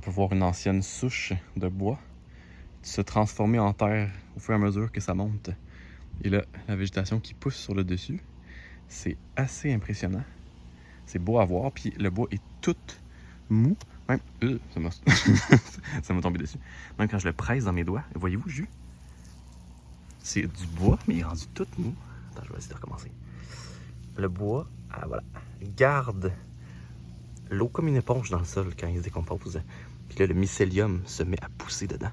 peut voir une ancienne souche de bois se transformer en terre au fur et à mesure que ça monte. Et là, la végétation qui pousse sur le dessus, c'est assez impressionnant. C'est beau à voir, puis le bois est tout mou. Même, ça m'a tombé dessus. Même quand je le presse dans mes doigts, voyez-vous le jus? C'est du bois, mais il est rendu tout mou. Attends, je vais essayer de recommencer. Le bois, voilà, garde l'eau comme une éponge dans le sol quand il se décompose. Puis là, le mycélium se met à pousser dedans.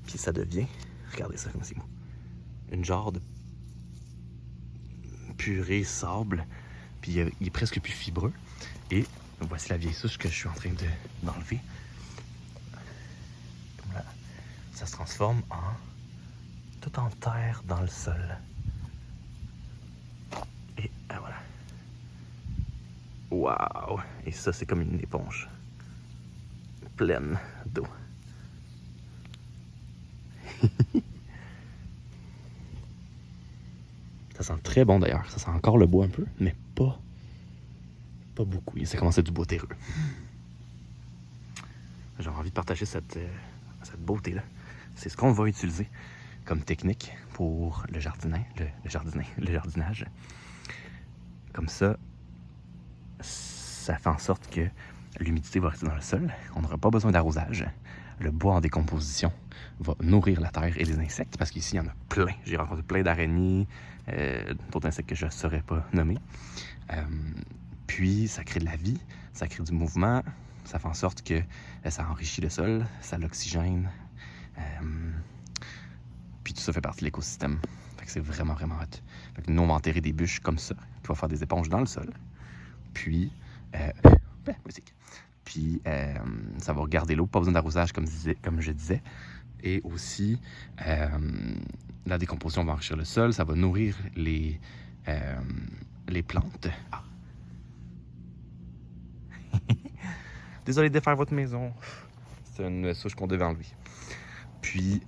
Puis ça devient, regardez ça comme c'est mou, une genre de purée sable. Puis il est presque plus fibreux. Et voici la vieille souche que je suis en train d'enlever. Voilà. Ça se transforme tout en terre dans le sol. Et voilà. Waouh! Et ça, c'est comme une éponge pleine d'eau. Ça sent très bon d'ailleurs. Ça sent encore le bois un peu, mais pas beaucoup. Ça commence à être du bois terreux. J'ai envie de partager cette beauté-là. C'est ce qu'on va utiliser comme technique pour le jardinage. Comme ça, ça fait en sorte que l'humidité va rester dans le sol. On n'aura pas besoin d'arrosage. Le bois en décomposition va nourrir la terre et les insectes, parce qu'ici, il y en a plein. J'ai rencontré plein d'araignées, d'autres insectes que je ne saurais pas nommer. Puis, ça crée de la vie, ça crée du mouvement, ça fait en sorte que ça enrichit le sol, ça l'oxygène. Puis tout ça fait partie de l'écosystème. Fait que c'est vraiment, vraiment hot. Fait que nous, on va enterrer des bûches comme ça, qui vont faire des éponges dans le sol. Puis, musique. Puis, ça va garder l'eau, pas besoin d'arrosage, comme je disais. Et aussi, la décomposition va enrichir le sol, ça va nourrir les plantes. Ah. Désolé de défaire votre maison. C'est une souche qu'on devait enlever. Puis,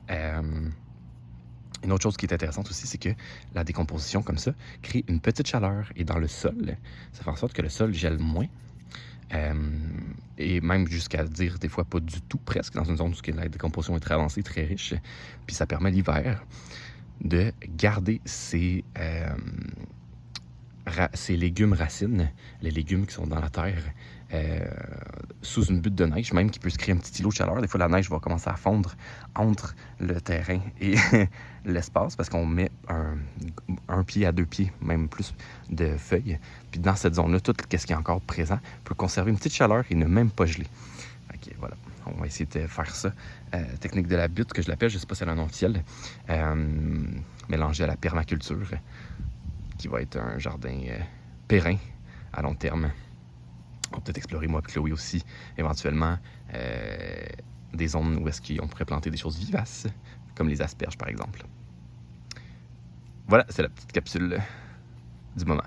une autre chose qui est intéressante aussi, c'est que la décomposition comme ça crée une petite chaleur. Et dans le sol, ça fait en sorte que le sol gèle moins. Et même jusqu'à dire des fois pas du tout, presque, dans une zone où la décomposition est très avancée, très riche. Puis ça permet l'hiver de garder ses légumes racines, les légumes qui sont dans la terre, sous une butte de neige, même qui peut se créer un petit îlot de chaleur. Des fois, la neige va commencer à fondre entre le terrain et l'espace parce qu'on met un pied à 2 pieds, même plus, de feuilles. Puis dans cette zone-là, tout ce qui est encore présent peut conserver une petite chaleur et ne même pas geler. Ok, voilà. On va essayer de faire ça. Technique de la butte, que je l'appelle, je ne sais pas si elle a un nom officiel, mélangée à la permaculture, qui va être un jardin périn à long terme. On va peut-être explorer, moi et Chloé aussi, éventuellement, des zones où est-ce qu'on pourrait planter des choses vivaces, comme les asperges, par exemple. Voilà, c'est la petite capsule du moment.